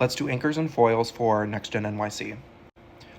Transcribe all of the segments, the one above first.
Let's do anchors and foils for Next Gen NYC.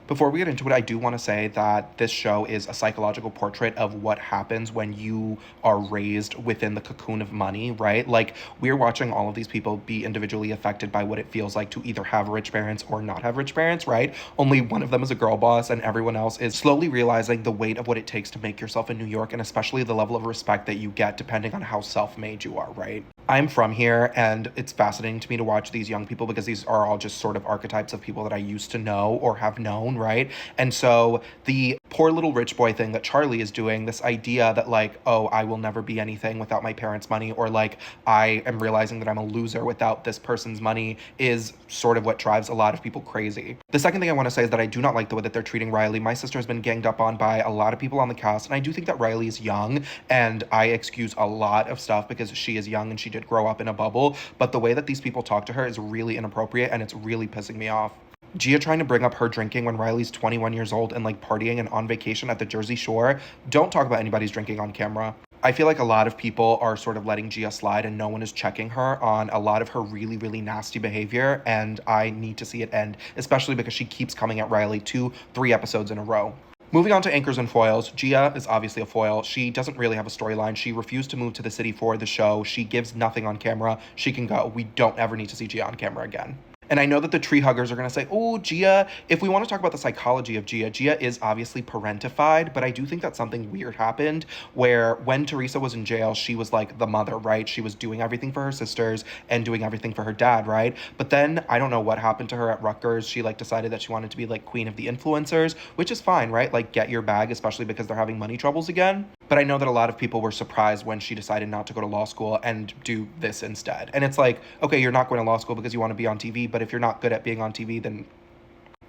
Before we get into it, I do want to say that this show is a psychological portrait of what happens when you are raised within the cocoon of money, right? Like, we're watching all of these people be individually affected by what it feels like to either have rich parents or not have rich parents, right? Only one of them is a girl boss, and everyone else is slowly realizing the weight of what it takes to make yourself in New York, and especially the level of respect that you get depending on how self-made you are, right? I'm from here, and it's fascinating to me to watch these young people because these are all just sort of archetypes of people that I used to know or have known, right? And so the poor little rich boy thing that Charlie is doing, this idea that, like, oh, I will never be anything without my parents' money, or like, I am realizing that I'm a loser without this person's money, is sort of what drives a lot of people crazy. The second thing I want to say is that I do not like the way that they're treating Riley. My sister has been ganged up on by a lot of people on the cast, and I do think that Riley is young, and I excuse a lot of stuff because she is young and she did grow up in a bubble, but the way that these people talk to her is really inappropriate, and it's really pissing me off. Gia trying to bring up her drinking when Riley's 21 years old and like partying and on vacation at the Jersey Shore. Don't talk about anybody's drinking on camera. I feel like a lot of people are sort of letting Gia slide and no one is checking her on a lot of her really, really nasty behavior, and I need to see it end, especially because she keeps coming at Riley 2-3 episodes in a row. Moving on to anchors and foils, Gia is obviously a foil. She doesn't really have a storyline. She refused to move to the city for the show. She gives nothing on camera. She can go. We don't ever need to see Gia on camera again. And I know that the tree huggers are going to say, oh, Gia, if we want to talk about the psychology of Gia, Gia is obviously parentified, but I do think that something weird happened where when Teresa was in jail, she was like the mother, right? She was doing everything for her sisters and doing everything for her dad, right? But then I don't know what happened to her at Rutgers. She like decided that she wanted to be like queen of the influencers, which is fine, right? Like, get your bag, especially because they're having money troubles again. But I know that a lot of people were surprised when she decided not to go to law school and do this instead. And it's like, okay, you're not going to law school because you want to be on TV, but if you're not good at being on TV, then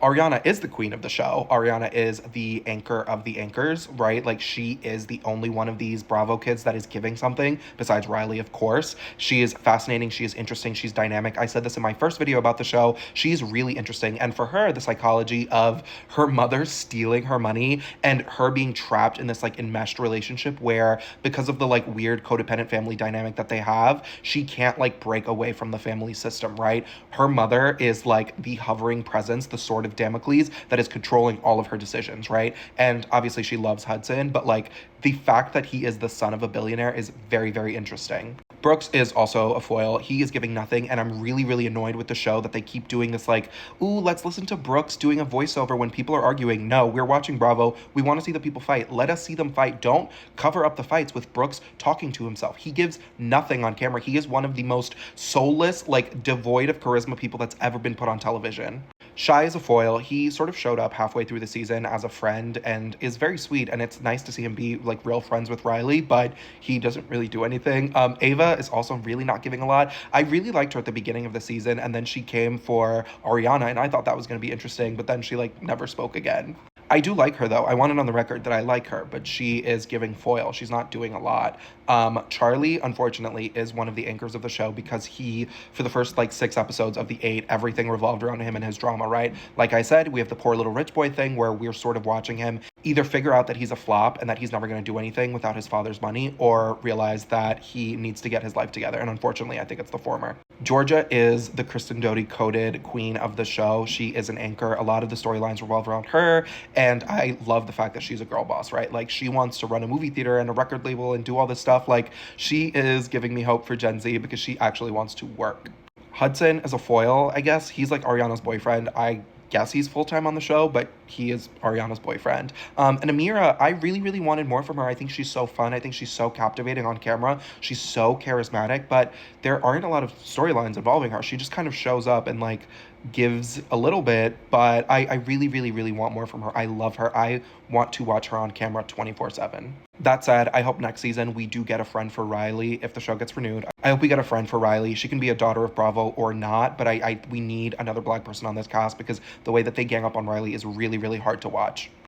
Ariana is the queen of the show. Ariana is the anchor of the anchors, right? Like, she is the only one of these Bravo kids that is giving something, besides Riley, of course. She is fascinating. She is interesting. She's dynamic. I said this in my first video about the show. She's really interesting. And for her, the psychology of her mother stealing her money and her being trapped in this like enmeshed relationship where, because of the like weird codependent family dynamic that they have, she can't like break away from the family system, right? Her mother is like the hovering presence, the sword of Damocles that is controlling all of her decisions, right? And obviously she loves Hudson, but like the fact that he is the son of a billionaire is very, very interesting. Brooks is also a foil. He is giving nothing, and I'm really, really annoyed with the show that they keep doing this like, ooh, let's listen to Brooks doing a voiceover when people are arguing. No, we're watching Bravo. We want to see the people fight. Let us see them fight. Don't cover up the fights with Brooks talking to himself. He gives nothing on camera. He is one of the most soulless, like devoid of charisma people that's ever been put on television. Shy is a foil. He sort of showed up halfway through the season as a friend and is very sweet, and it's nice to see him be like real friends with Riley, but he doesn't really do anything. Ava is also really not giving a lot. I really liked her at the beginning of the season, and then she came for Ariana, and I thought that was going to be interesting, but then she like never spoke again. I do like her though. I want it on the record that I like her, but she is giving foil. She's not doing a lot. Charlie, unfortunately, is one of the anchors of the show because he, for the first like 6 episodes of the 8, everything revolved around him and his drama, right? Like I said, we have the poor little rich boy thing where we're sort of watching him either figure out that he's a flop and that he's never going to do anything without his father's money, or realize that he needs to get his life together. And unfortunately, I think it's the former. Georgia is the Kristen Doty coded queen of the show. She is an anchor. A lot of the storylines revolve around her, and I love the fact that she's a girl boss, right? Like, she wants to run a movie theater and a record label and do all this stuff. Like, she is giving me hope for Gen Z because she actually wants to work. Hudson is a foil, I guess. He's like Ariana's boyfriend. I guess he's full-time on the show, but he is Ariana's boyfriend. And Amira, I really, really wanted more from her. I think she's so fun. I think she's so captivating on camera. She's so charismatic, but there aren't a lot of storylines involving her. She just kind of shows up and like gives a little bit, but I really, really, really want more from her. I love her. I want to watch her on camera 24/7. That said, I hope next season we do get a friend for Riley if the show gets renewed. I hope we get a friend for Riley. She can be a daughter of Bravo or not, but we need another Black person on this cast because the way that they gang up on Riley is really, really hard to watch.